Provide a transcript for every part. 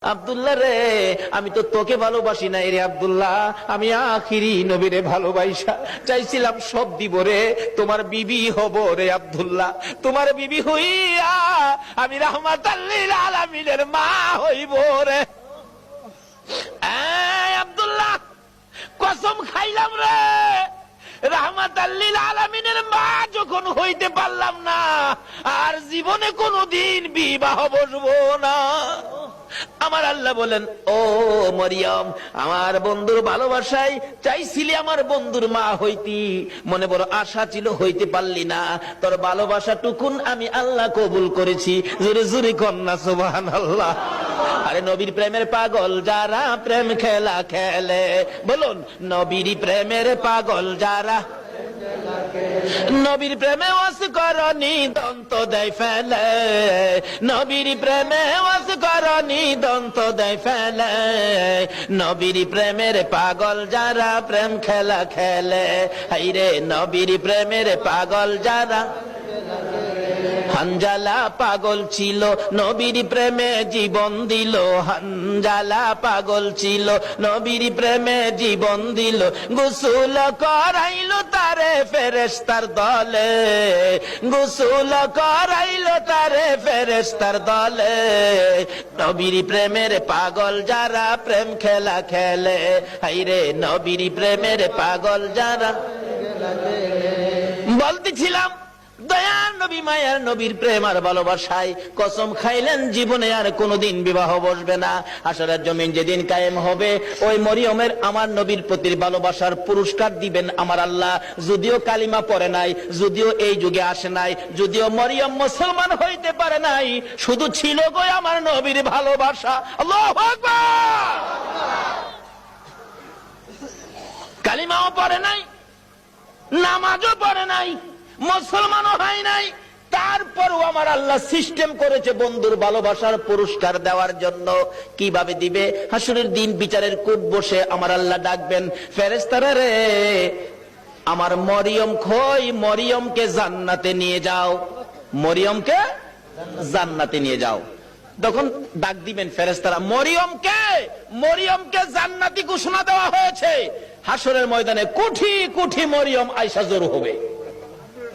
আব্দুল্লাহ রে, আমি তো তোকে ভালোবাসি না রে আব্দুল্লাহ, আমি আখিরি নবীরে ভালোবাসা চাইছিলাম, সব দিব রে, তোমার বিবি হব রে আব্দুল্লাহ, তোমার বিবি হইয়া আমি রাহমাতাল লিল আলামিনের মা হইব রে। আব্দুল্লাহ, কসম খাইলাম রে, রাহমাতাল লিল আলামিনের মা যখন হইতে পারলাম না, আর জীবনে কোনোদিন বিবাহ বসবো না। আমার আল্লাহ বলেন, ও মরিয়ম, আমার বন্ধুর ভালোবাসায় চাইছিলি আমার বন্ধুর মা হইতি, মনে বড় আশা ছিল, হইতে পারলি না, তোর ভালোবাসা টুকুন আমি আল্লাহ কবুল করেছি। জোরে জোরে কন্যা সুবহানাল্লাহ। আরে নবীর প্রেমের পাগল যারা প্রেম খেলা খেলে, বলুন নবীর প্রেমের পাগল যারা, নবীর প্রেমে ওয়াস করনি দন্ত দেয় ফেলে, নবীর প্রেমে ওয়াস করনি দন্ত দেয় ফেলে, নবীর প্রেমের পাগল যারা প্রেম খেলা খেলে, হাইরে নবীর প্রেমের পাগল যারা। হানজালা পাগল ছিল নবীর প্রেমে জীবন দিল, হানজালা পাগল ছিল নবীর প্রেমে জীবন দিল, গোসল করাইল তারে ফেরেশতার দলে, গোসল করাইল তারে ফেরেশতার দলে, নবীর প্রেমের পাগল যারা প্রেম খেলা খেলে, হাইরে নবীর প্রেমের পাগল যারা। বলতেছিলাম দয়ার নবী মায়ার নবীর প্রেম আর ভালোবাসায় কসম খাইলেন জীবনে আর কোনোদিন বিবাহ বসবে না। আসরের জমিন যেদিন কায়েম হবে, ওই মরিয়মের আমার নবীর প্রতি ভালোবাসার পুরস্কার দিবেন আমার আল্লাহ। যদিও কালিমা পড়ে নাই, যদিও এই যুগে আসে নাই, যদিও মরিয়ম মুসলমান হইতে পারে নাই, শুধু ছিল গো আমার নবীর ভালোবাসা। আল্লাহু আকবার। কালিমাও পড়ে নাই, নামাজও পড়ে নাই, মুসলমানও হয় নাই, তারপরও আমার আল্লাহ সিস্টেম করেছে বন্ধুর ভালোবাসার পুরস্কার দেওয়ার জন্য। কিভাবে দিবে? হাসরের দিন বিচারের কূপ বসে আমার আল্লাহ ডাকবেন, ফেরেশতারা রে, আমার মরিয়ম কই, মরিয়মকে জান্নাতে নিয়ে যাও, মরিয়মকে জান্নাতে নিয়ে যাও। তখন ডাক দিবেন ফেরেশতারা, মরিয়মকে, মরিয়মকে জান্নাতি ঘোষণা দেওয়া হয়েছে। হাসরের ময়দানে কোটি কোটি মরিয়ম আয়েশা জড়ো হবে,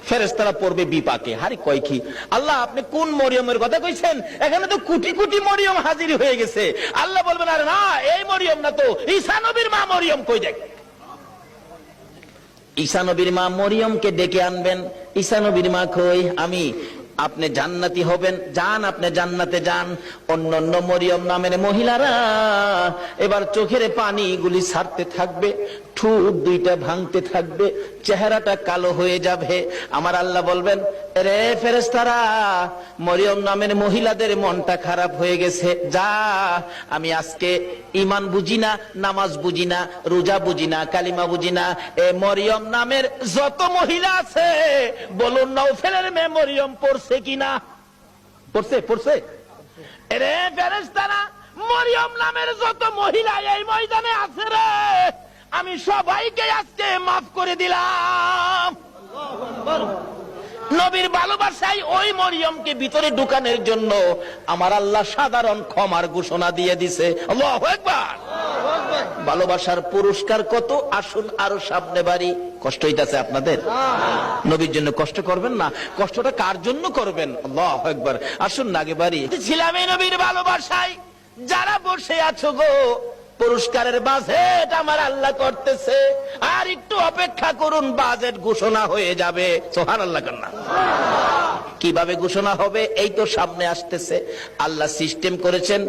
ফেরেশতারা পড়বে বিপাকে, হারি কয় কি আল্লাহ আপনি কোন মরিয়মের কথা কইছেন? এখানে তো কোটি কোটি মরিয়ম হাজির হয়ে গেছে। আল্লাহ বলবেন, আরে না, এই মরিয়ম না তো, ঈসা নবীর মা মরিয়ম কই দেখ। ঈসা নবীর মা মরিয়মকে ডেকে আনবেন, ঈসা নবীর মা কই, আমি, আপনি জান্নাতি হবেন, যান আপনি জান্নাতে যান। অন্যান্য মরিয়ম নামের মহিলারা এবার চোখের পানিগুলি ছাড়তে থাকবে, ঠোঁট দুইটা ভাঙতে থাকবে, চেহারাটা কালো হয়ে যাবে। আমার আল্লাহ বলবেন, রে ফেরেশতারা, মরিয়ম নামের মহিলাদের মনটা খারাপ হয়ে গেছে, যা, আমি আজকে ঈমান বুঝি না, নামাজ বুঝি না, রোজা বুঝি না, কালিমা বুঝি না, এ মরিয়ম নামের যত মহিলা আছে বলুন নওফেলের মেয়ে মরিয়ম পড়ছে কিনা? পড়ছে, পড়ছে। রে ফেরেশতারা, মরিয়ম নামের যত মহিলা এই ময়দানে আছে রে, আমি সবাইকে আজকে মাফ করে দিলাম। নবীর ভালোবাসায় ওই মরিয়মকে ভিতরে ঢুকানোর জন্য আমার আল্লাহ সাধারণ ক্ষমার ঘোষণা দিয়ে দিছে। আল্লাহু আকবার। ভালোবাসার পুরস্কার কত, আসুন আরো সামনে বাড়ি। কষ্ট হইতাছে আপনাদের? নবীর জন্য কষ্ট করবেন না, কষ্টটা কার জন্য করবেন? আল্লাহু আকবার। আসুন না আগে বাড়ি। ছিলাম এই নবীর ভালোবাসায়, যারা বসে আছো গো, পুরস্কারের বাজেট আমার আল্লাহ করতেছে, আর একটু অপেক্ষা করুন, বাজেট ঘোষণা হয়ে যাবে। সুবহানাল্লাহ কান্না। কিভাবে ঘোষণা হবে? এই তো সামনে আসতেছে। আল্লাহ সিস্টেম করেছেন,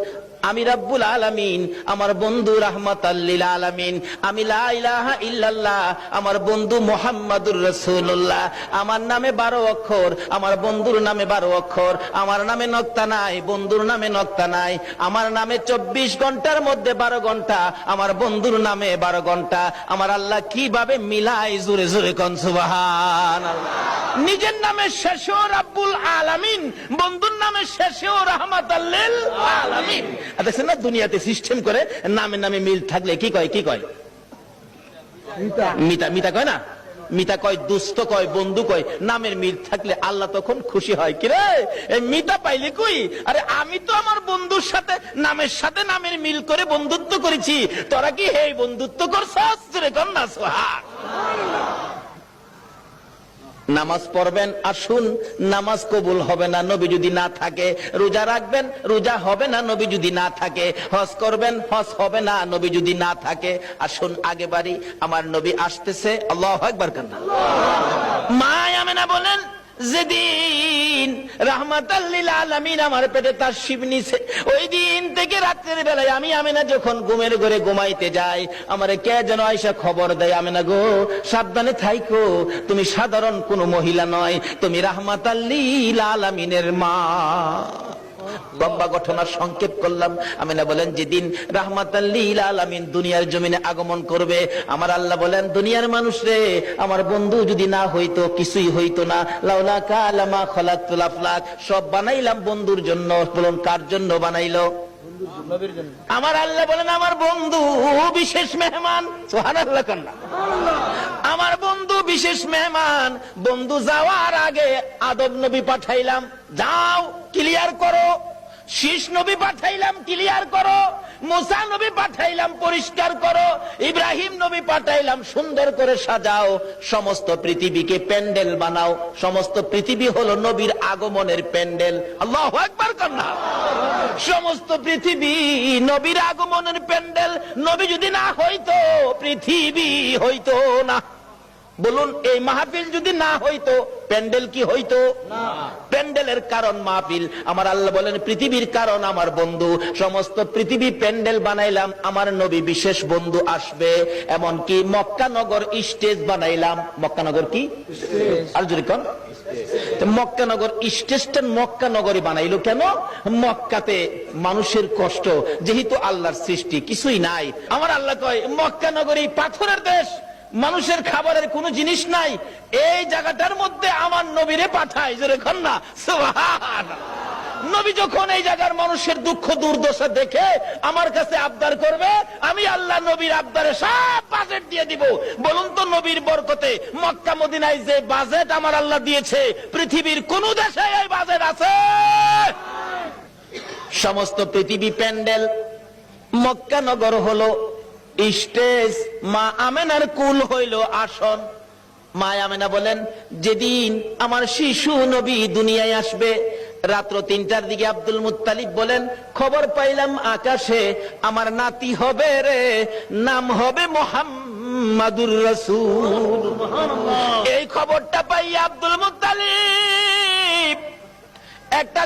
আমি রাব্বুল আলামিন, আমার বন্ধু রাহমাতাল লিল আলামিন, আমি লা ইলাহা ইল্লাল্লাহ, আমার বন্ধু মুহাম্মাদুর রাসূলুল্লাহ, আমার নামে 12 অক্ষর, আমার বন্ধুর নামে 12 অক্ষর, আমার নামে নক্তা নাই, বন্ধুর নামে নক্তা নাই, আমার নামে 24 ঘন্টার মধ্যে 12 ঘন্টা, আমার বন্ধুর নামে 12 ঘন্টা। আমার আল্লাহ কিভাবে মিলাই, জোরে জোরে কোন সুবহানাল্লাহ। নিজের নামে শেষেও রাব্বুল আলামিন, বন্ধুর নামে শেষেও রাহমাতাল লিল আলামিন। দেখছেন না, দুনিয়াতে সিস্টেম করে নামে নামে মিল থাকলে কি কয়, কি কয়? মিতা, মিতা কয় না? মিতা কয় দুস্থ কয় বন্ধু কয়, নামের মিল থাকলে আল্লাহ তখন খুশি হয়। কিরে এই মিতা পাইলি কই? আরে আমি তো আমার বন্ধুর সাথে নামের সাথে নামের মিল করে বন্ধুত্ব করেছি, তোরা কি হে বন্ধুত্ব করছস? কন্যা সুবহানাল্লাহ। নামাজ পড়বেন, আসুন, নামাজ কবুল হবে না নবী যদি না থাকে। রোজা রাখবেন, রোজা হবে না নবী যদি না থাকে। হজ করবেন, হজ হবে না নবী যদি না থাকে। আসুন আগে বাড়ি, আমার নবী আসতেছে। আল্লাহু আকবার। কান্না মা আমেনা বলেন, যেদিন রাহমাতাল লিল আলামিন আমার পেটে তাশরীফ নিছে, ওই দিন থেকে রাতের বেলায় আমি আমেনা যখন ঘুমের ঘরে ঘুমাইতে যাই, আমারে কে যেন আয়েশা খবর দেয়, আমেনা গো সাবধানে থাইকো, তুমি সাধারণ কোনো মহিলা নয়, তুমি রাহমাতাল লিল আলামিনের মা। লম্বা ঘটনার সংক্ষেপ করলাম। আমিনা বলেন, যেদিন রাহমাতাল লিল আলামিন দুনিয়ার জমিনে আগমন করবে, আমার আল্লাহ বলেন, দুনিয়ার মানুষ রে, আমার বন্ধু যদি না হইতো কিছুই হইতো না। লাউলা কালামা খালাকতুল আফলাক, সব বানাইলাম বন্ধুর জন্য। বলুন কার জন্য বানাইলো? আমার আল্লাহ বলেন, আমার বন্ধু বিশেষ মেহমান। সুবহানাল্লাহ। কান্না আমার বন্ধু বিশেষ মেহমান। বন্ধু যাওয়ার আগে আদম নবী পাঠাইলাম, যাও ক্লিয়ার করো। শীষ নবী পাঠাইলাম, ক্লিয়ার করো। মুসা নবী পাঠাইলাম, পরিষ্কার করো। ইব্রাহিম নবী পাঠাইলাম, সুন্দর করে সাজাও। সমস্ত পৃথিবীকে প্যান্ডেল বানাও। সমস্ত পৃথিবী হলো নবীর আগমনের প্যান্ডেল। আল্লাহু আকবার। কান্না সমস্ত পৃথিবী নবীর আগমনের প্যান্ডেল। নবী যদি না হইতো পৃথিবী হইতো না। বলুন এই মাহফিল যদি না হইতো প্যান্ডেল কি হইতো? না। প্যান্ডেলের কারণ মাহফিল। আমার আল্লাহ বলেন, পৃথিবীর কারণ আমার বন্ধু। সমস্ত পৃথিবী প্যান্ডেল বানাইলাম, আমার নবী বিশেষ বন্ধু আসবে। এমনকি মক্কা নগর স্টেজ বানাইলাম। মক্কা নগর কি? আর যদি কোন মক্কা নগর স্টেশন মক্কা নগরী বানাইলো কেন? মক্কাতে মানুষের কষ্ট, যেহেতু আল্লাহর সৃষ্টি কিছুই নাই। আমার আল্লাহ কয়, মক্কা নগরী পাথরের দেশ, মানুষের খাবারের কোনো জিনিস নাই, এই জায়গাটার মধ্যে আমার নবীরে পাঠায়। জোরে কন্যা সুবহানাল্লাহ। নবী যখন এই জায়গার মানুষের দুঃখ দুর্দশা দেখে আমার কাছে আবদার করবে, আমি আল্লাহ নবীর আবদারে সব বাজেট দিয়ে দিব। বলুন তো নবীর বরকতে মক্কা মদিনায় যে বাজেট আমার আল্লাহ দিয়েছে, পৃথিবীর কোন দেশে এই বাজেট আছে? সমস্ত পৃথিবী প্যান্ডেল, মক্কা নগর হলো স্টেজ, মা আমেনার কুল হইল আসন। মা আমেনা বলেন, যেদিন আমার শিশু নবী দুনিয়ায় আসবে, রাত্র 3টার দিকে আব্দুল মুত্তালিব বলেন, খবর পাইলাম আকাশে আমার নাতি হবে রে, নাম হবে মুহাম্মাদুর রাসূল। এই খবরটা পাই আব্দুল মুত্তালিব একটা